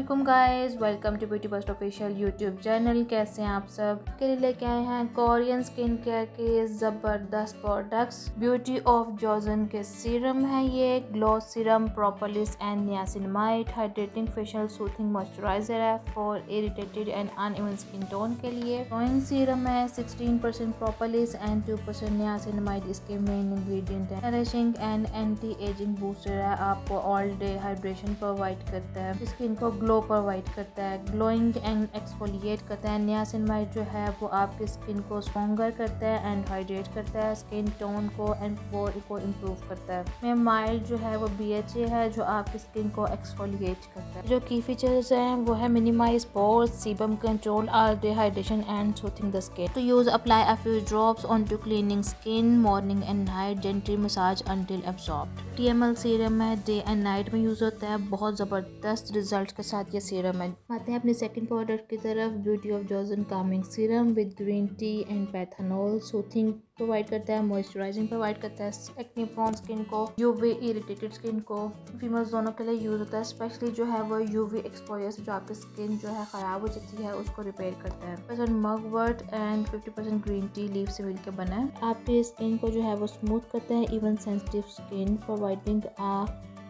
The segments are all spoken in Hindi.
अस्सलामुअलैकुम guys, welcome to beauty first official YouTube channel. कैसे हैं आप सब? के लिए लेके आए हैं कोरियन स्किन केयर के ज़बरदस्त प्रोडक्ट्स। ब्यूटी ऑफ जोसन के सीरम है ये। Glow serum, propolis and niacinamide hydrating facial soothing moisturizer है for irritated and uneven skin tone के लिए। ग्लोइंग सीरम है। 16% प्रोपोलिस एंड 2% नियासिनामाइड इसके मेन इंग्रेडिएंट है। Nourishing and anti aging booster है, आपको ऑल डे हाइड्रेशन प्रोवाइड करता है, स्किन को ग्लो प्रोवाइड करता है, ग्लोइंग एंड एक्सफोलिएट करता है। नियासिनामाइड जो है वो आपकी स्किन को स्ट्रॉन्गर करता है एंड हाइड्रेट करता है, स्किन टोन को एंड पोर को इम्प्रूव करता है। में माइल्ड जो है वो BHA है जो आपकी स्किन को एक्सफोलिएट करता है। जो की फीचर्स हैं वो है minimise pores, sebum control, all day hydration and soothing the skin. To use apply a few drops on to cleaning skin morning and night, gently massage until absorbed. TML serum है, डे एंड नाइट में यूज होता है। बहुत ज़बरदस्त रिजल्ट के साथ ये सीरम है। आते हैं अपने सेकंड प्रोडक्ट की तरफ। Beauty of Joseon calming serum with green tea and panthenol. Soothing provide करता है, मॉइस्चराइजिंग प्रोवाइड करता है, एक्ने प्रोन स्किन को, यूवी इरिटेटेड स्किन को, फीमेल्स दोनों के लिए यूज होता है। स्पेशली जो है वो यूवी एक्सपोजर से जो आपकी स्किन जो है खराब हो जाती है उसको रिपेयर करता है। 50% मगवर्ट एंड 50% ग्रीन टी लीफ से मिलकर बना है। आपकी स्किन को जो है वो स्मूथ करता है, even sensitive skin providing a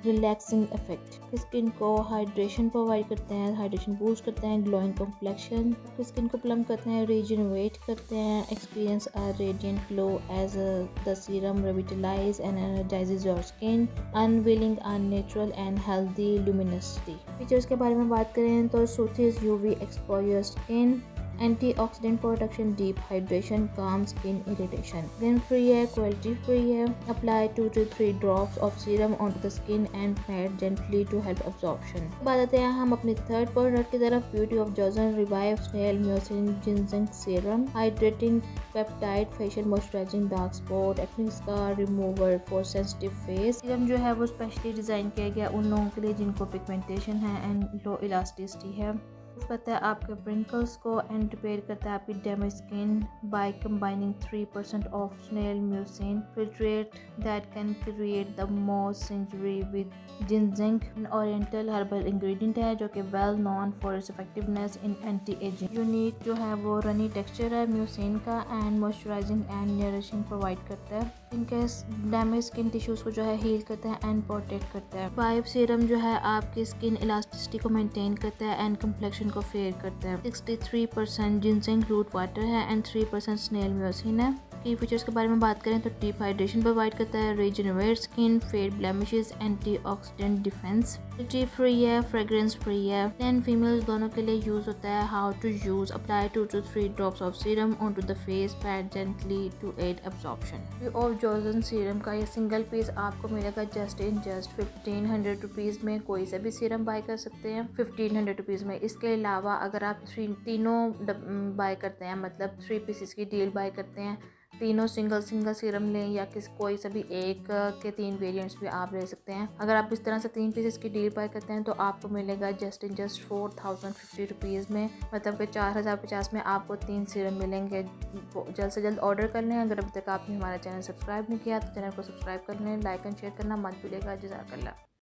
relaxing effect. Skin को हाइड्रेशन प्रोवाइड करते हैं, हाइड्रेशन बूस्ट करते हैं, ग्लोइंग कॉम्प्लेक्शन स्किन को प्लम करते हैं, रिजुवेनेट करते हैं, experience a radiant glow as the serum revitalize and energizes your skin, unveiling a natural and healthy luminosity. Features के बारे में बात करें तो soothing UV exposure skin, antioxidant protection, deep hydration, calm skin irritation, grain free है, क्वालिटी फ्री है। Apply 2 to 3 drops of serum on the skin and pat gently to help absorption. बात आते हैं हम अपनी थर्ड प्रोडक्ट की तरफ। Beauty of Joseon revive snail mucin ginseng serum, hydrating peptide facial moisturizing dark spot acne scar remover for sensitive face. Serum जो है वो स्पेशली डिजाइन किया गया उन लोगों के लिए जिनको पिगमेंटेशन है एंड लो इलास्टिसिटी है। करता है आपके व्रिंकल्स को एंड रिपेयर करता है आपकी damage skin by combining 3% of snail mucin filtrate that can create the most injury with ginseng, oriental herbal ingredient है जो कि well known for its effectiveness in anti aging. Unique जो है वो रनी टेक्सचर है म्यूसिन का and moisturizing and nourishing provide करता है। इनके डैमेज स्किन टिश्यूज को जो है हील करता है एंड प्रोटेक्ट करता है। वाइव सीरम जो है आपकी स्किन इलास्टिसिटी को मेंटेन करता है एंड कम्प्लेक्शन को फेयर करता है। 63% जिंजिंग रूट वाटर है एंड 3% स्नेल म्यूसिन है। की फीचर्स के बारे में बात करें तो डीप हाइड्रेशन प्रोवाइड करता है, rejuvenate skin, fade blemishes, antioxidant defence, tea free है, फ्रेग्रेंस फ्री है। मेन फीमेल्स दोनों के लिए यूज होता है। How to use, apply 2 to 3 drops of serum on to the face, pad gently to aid absorption. Beauty of Joseon serum का ये सिंगल पीस आपको मिलेगा जस्ट 1500 रुपीज़ में। कोई सा भी सीरम बाय कर सकते हैं 1500 रुपीज़ में। इसके अलावा अगर आप तीनों बाय करते हैं, मतलब 3 पीसेस की डील बाय करते हैं, तीनों सिंगल सीरम लें या कोई सा भी एक के 3 वेरिएंट्स भी आप ले सकते हैं। अगर आप इस तरह से 3 पीसेस की डील बाय करते हैं तो आपको मिलेगा जस्ट 4050 रुपीज़ में, मतलब कि 4050 में आपको 3 सीरम मिलेंगे। जल्द से जल्द ऑर्डर कर लें। अगर अभी तक आपने हमारा चैनल सब्सक्राइब नहीं किया तो चैनल को सब्सक्राइब कर लें, लाइक एंड शेयर करना मत भूलिएगा। जज़ाकल्लाह।